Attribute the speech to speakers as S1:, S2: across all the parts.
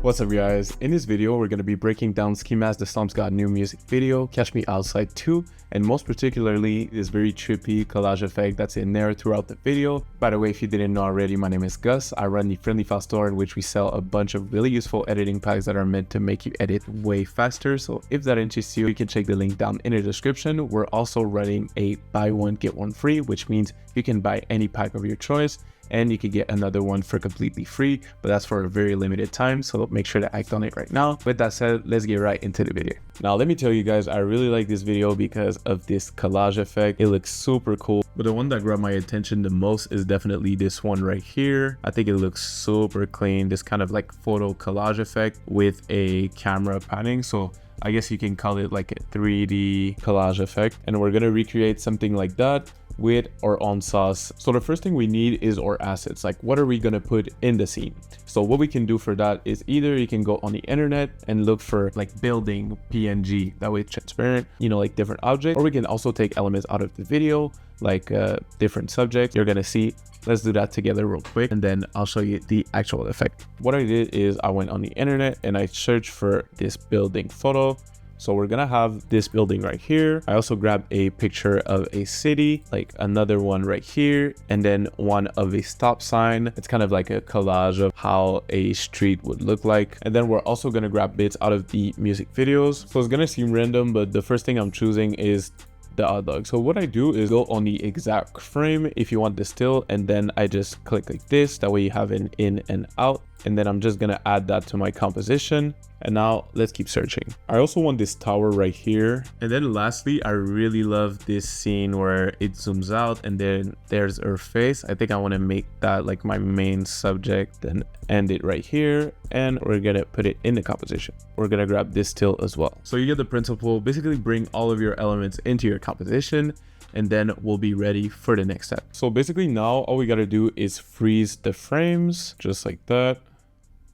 S1: What's up guys, in this video we're going to be breaking down Ski Mask the Slump's Got New Music video, Catch Me Outside 2, and most particularly this very trippy collage effect that's in there throughout the video. By the way, if you didn't know already, my name is Gus. I run the Friendly File store in which we sell a bunch of really useful editing packs that are meant to make you edit way faster. So if that interests you, you can check the link down in the description. We're also running a buy one get one free, which means you can buy any pack of your choice and you can get another one for completely free, but that's for a very limited time, so make sure to act on it right now. With that said, let's get right into the video. Now let me tell you guys, I really like this video because of this collage effect. It looks super cool, but the one that grabbed my attention the most is definitely this one right here. I think it looks super clean, this kind of like photo collage effect with a camera panning. So I guess you can call it like a 3D collage effect, and we're gonna recreate something like that with our own sauce. So the first thing we need is our assets, like what are we gonna put in the scene. So what we can do for that is either you can go on the internet and look for like building PNG, that way it's transparent, you know, like different objects, or we can also take elements out of the video, like different subjects you're gonna see. Let's do that together real quick, and then I'll show you the actual effect. What I did is I went on the internet and I searched for this building photo. So we're gonna have this building right here. I also grabbed a picture of a city, like another one right here, and then one of a stop sign. It's kind of like a collage of how a street would look like. And then we're also gonna grab bits out of the music videos. So it's gonna seem random, but the first thing I'm choosing is the hot dog. So what I do is go on the exact frame if you want the still, and then I just click like this, that way you have an in and out, and then I'm just gonna add that to my composition. And now let's keep searching. I also want this tower right here. And then lastly, I really love this scene where it zooms out and then there's her face. I think I want to make that like my main subject, then end it right here, and we're gonna put it in the composition. We're gonna grab this still as well. So you get the principle. Basically bring all of your elements into your composition, and then we'll be ready for the next step. So basically now all we gotta do is freeze the frames just like that,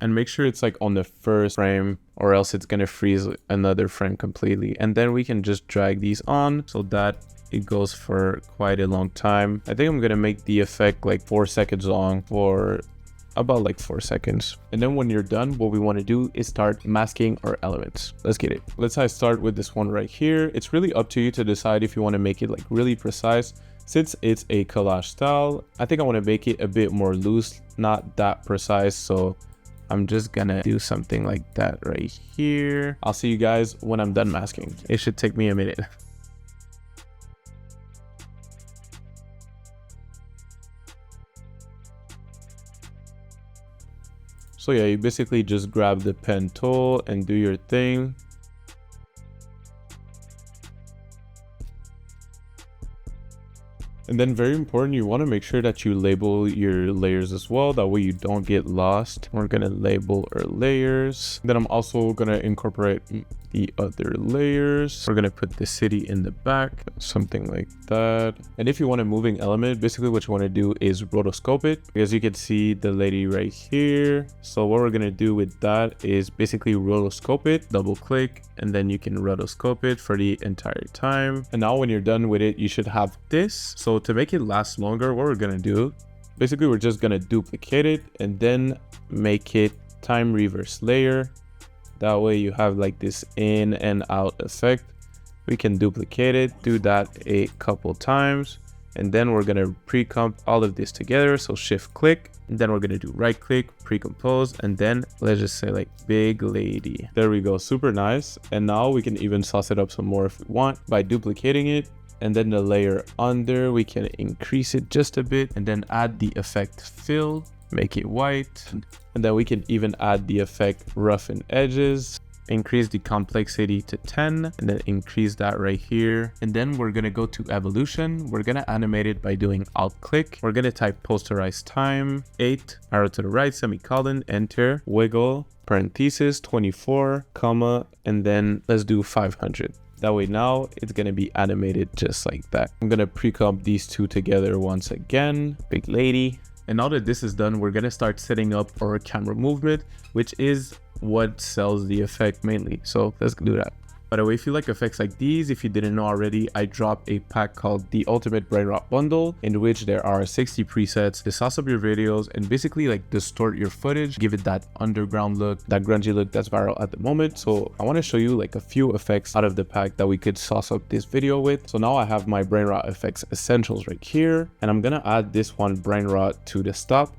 S1: and make sure it's like on the first frame, or else it's gonna freeze another frame completely. And then we can just drag these on so that it goes for quite a long time. I think I'm gonna make the effect like 4 seconds long for about like 4 seconds. And then when you're done, what we want to do is start masking our elements. Let's get it. Let's start with this one right here. It's really up to you to decide if you want to make it like really precise. Since it's a collage style, I think I want to make it a bit more loose, not that precise. So I'm just gonna do something like that right here. I'll see you guys when I'm done masking. It should take me a minute. So yeah, you basically just grab the pen tool and do your thing. And then very important, you want to make sure that you label your layers as well. That way you don't get lost. We're going to label our layers. Then I'm also going to incorporate the other layers. We're going to put the city in the back, something like that. And if you want a moving element, basically what you want to do is rotoscope it, because you can see the lady right here. So what we're going to do with that is basically rotoscope it, double click, and then you can rotoscope it for the entire time. And now when you're done with it, you should have this. So to make it last longer, what we're going to do, basically we're just going to duplicate it and then make it time reverse layer. That way you have like this in and out effect. We can duplicate it, do that a couple times, and then we're gonna pre-comp all of this together. So shift click, and then we're gonna do right click, pre-compose, and then let's just say like big lady. There we go, super nice. And now we can even sauce it up some more if we want by duplicating it. And then the layer under, we can increase it just a bit and then add the effect fill, make it white. And then we can even add the effect roughen edges, increase the complexity to 10, and then increase that right here. And then we're gonna go to evolution. We're gonna animate it by doing alt click. We're gonna type posterize time 8, arrow to the right, semicolon, enter, wiggle, parenthesis 24, comma, and then let's do 500. That way now it's gonna be animated just like that. I'm gonna pre-comp these two together once again, big lady. And now that this is done, we're gonna start setting up our camera movement, which is what sells the effect mainly. So let's do that. By the way, if you like effects like these, if you didn't know already, I dropped a pack called the Ultimate Brain Rot Bundle, in which there are 60 presets to sauce up your videos and basically like distort your footage, give it that underground look, that grungy look that's viral at the moment. So I want to show you like a few effects out of the pack that we could sauce up this video with. So now I have my Brain Rot Effects Essentials right here, and I'm gonna add this one Brain Rot to the stop.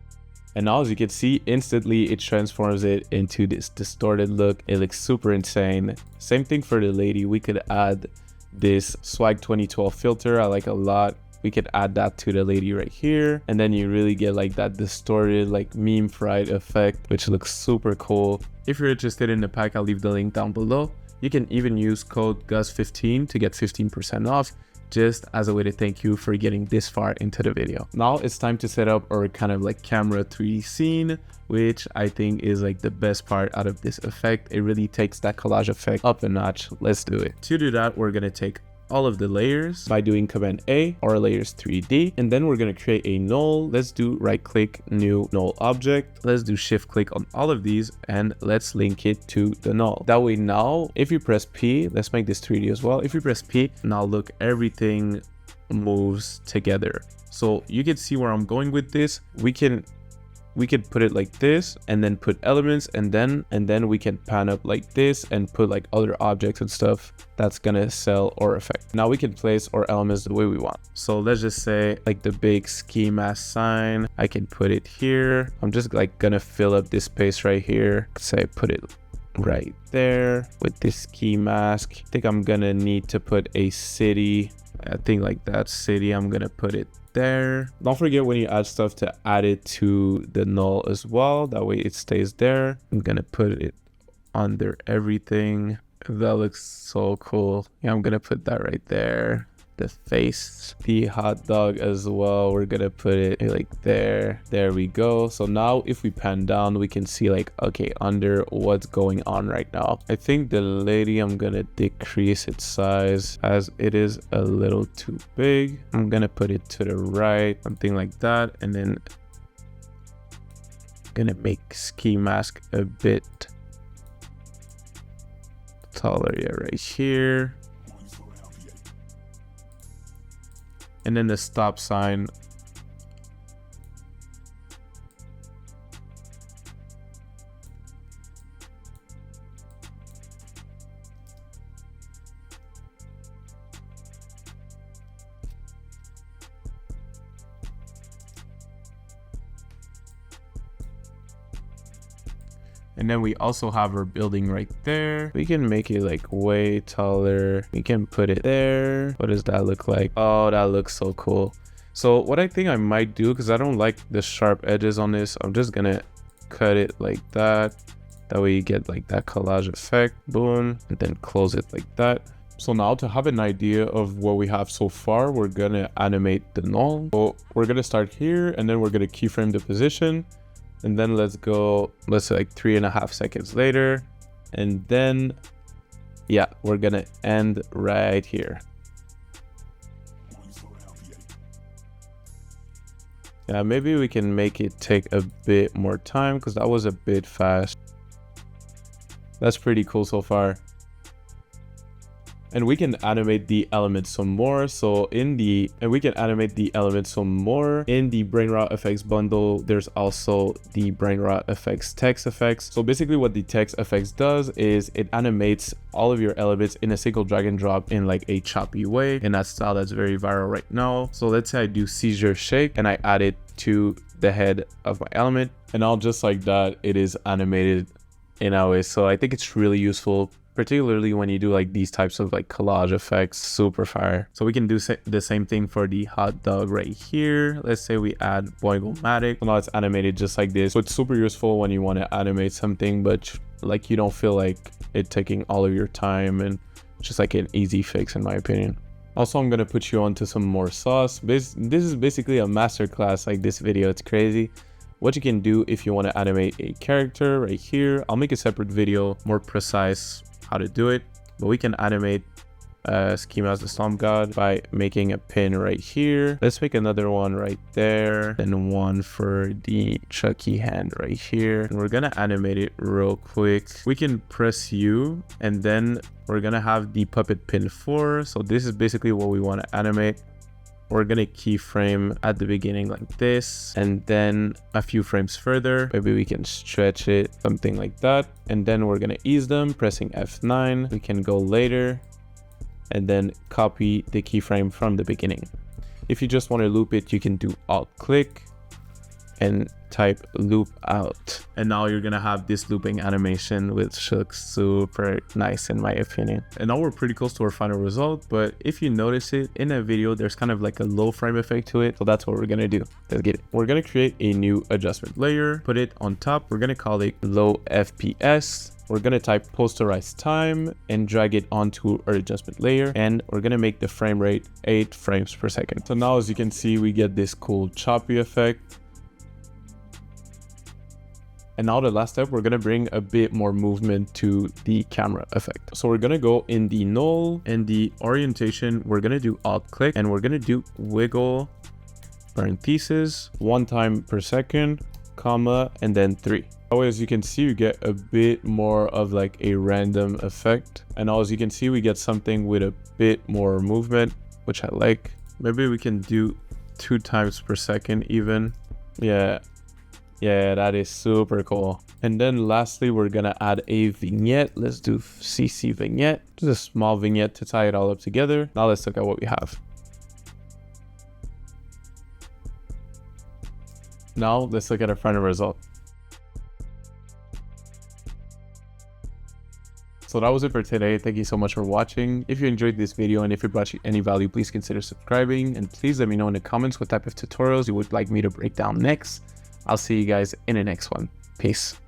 S1: And now as you can see, instantly it transforms it into this distorted look. It looks super insane. Same thing for the lady. We could add this Swag 2012 filter. I like a lot. We could add that to the lady right here. And then you really get like that distorted, like meme fried effect, which looks super cool. If you're interested in the pack, I'll leave the link down below. You can even use code GUZ15 to get 15% off, just as a way to thank you for getting this far into the video. Now it's time to set up our kind of like camera 3D scene, which I think is like the best part out of this effect. It really takes that collage effect up a notch. Let's do it. To do that, we're gonna take all of the layers by doing Command A or layers 3D, and then we're going to create a null. Let's do right click, new null object. Let's do shift click on all of these and let's link it to the null. That way now if you press P, let's make this 3D as well. If you press P, now look, everything moves together. So you can see where I'm going with this. We could put it like this and then put elements, and then we can pan up like this and put like other objects and stuff that's gonna sell our effect. Now we can place our elements the way we want. So let's just say like the big ski mask sign, I can put it here. I'm just like gonna fill up this space right here. Say put it right there with this ski mask. I think I'm gonna need to put a city. I think like that city, I'm gonna put it there. Don't forget when you add stuff to add it to the null as well. That way it stays there. I'm gonna put it under everything. That looks so cool. Yeah, I'm gonna put that right there. The face, the hot dog as well, we're gonna put it like there. There we go. So now if we pan down, we can see like, okay, under what's going on right now. I think the lady, I'm gonna decrease its size as it is a little too big. I'm gonna put it to the right, something like that, and then gonna make ski mask a bit taller. Yeah, right here. And then the stop sign, and then we also have our building right there. We can make it like way taller. We can put it there. What does that look like? Oh, that looks so cool. So what I think I might do, because I don't like the sharp edges on this, I'm just gonna cut it like that. That way you get like that collage effect. Boom. And then close it like that. So now to have an idea of what we have so far, we're gonna animate the null. So we're gonna start here, and then we're gonna keyframe the position. And then let's say like 3.5 seconds later. And then, yeah, we're gonna end right here. Yeah, maybe we can make it take a bit more time because that was a bit fast. That's pretty cool so far. And we can animate the elements some more. In the Brain Rot Effects bundle, there's also the Brain Rot Effects text effects. So basically what the text effects does is it animates all of your elements in a single drag and drop in like a choppy way, in that style that's very viral right now. So let's say I do seizure shake and I add it to the head of my element, and now just like that, it is animated in a way. So I think it's really useful, particularly when you do like these types of like collage effects. Super fire. So we can do the same thing for the hot dog right here. Let's say we add Boigle-matic. So now it's animated just like this. So it's super useful when you want to animate something, but like you don't feel like it taking all of your time, and just like an easy fix in my opinion. Also, I'm gonna put you onto some more sauce. This is basically a masterclass, like this video. It's crazy what you can do if you want to animate a character right here. I'll make a separate video more precise how to do it, but we can animate schema as the slump god by making a pin right here. Let's make another one right there, then one for the Chucky hand right here, and we're gonna animate it real quick. We can press U, and then we're gonna have the puppet pin 4. So this is basically what we want to animate. We're gonna keyframe at the beginning like this, and then a few frames further, maybe we can stretch it, something like that. And then we're gonna ease them, pressing F9. We can go later and then copy the keyframe from the beginning. If you just want to loop it, you can do Alt click and type loop out, and now you're gonna have this looping animation, which looks super nice in my opinion. And now we're pretty close to our final result, but if you notice it in a video, there's kind of like a low frame effect to it. So that's what we're gonna do. Let's get it. We're gonna create a new adjustment layer, put it on top. We're gonna call it low FPS. We're gonna type posterize time and drag it onto our adjustment layer, and we're gonna make the frame rate 8 frames per second. So now as you can see, we get this cool choppy effect. And now the last step, we're gonna bring a bit more movement to the camera effect. So we're gonna go in the null and the orientation, we're gonna do Alt click, and we're gonna do wiggle parentheses 1 time per second, comma, and then 3. That way, as you can see, you get a bit more of like a random effect. And now as you can see, we get something with a bit more movement, which I like. Maybe we can do 2 times per second even. Yeah, that is super cool. And then lastly, we're gonna add a vignette. Let's do CC vignette, just a small vignette to tie it all up together. Now let's look at what we have. Now let's look at our final result. So that was it for today. Thank you so much for watching. If you enjoyed this video and if it brought you any value, please consider subscribing, and please let me know in the comments what type of tutorials you would like me to break down next. I'll see you guys in the next one. Peace.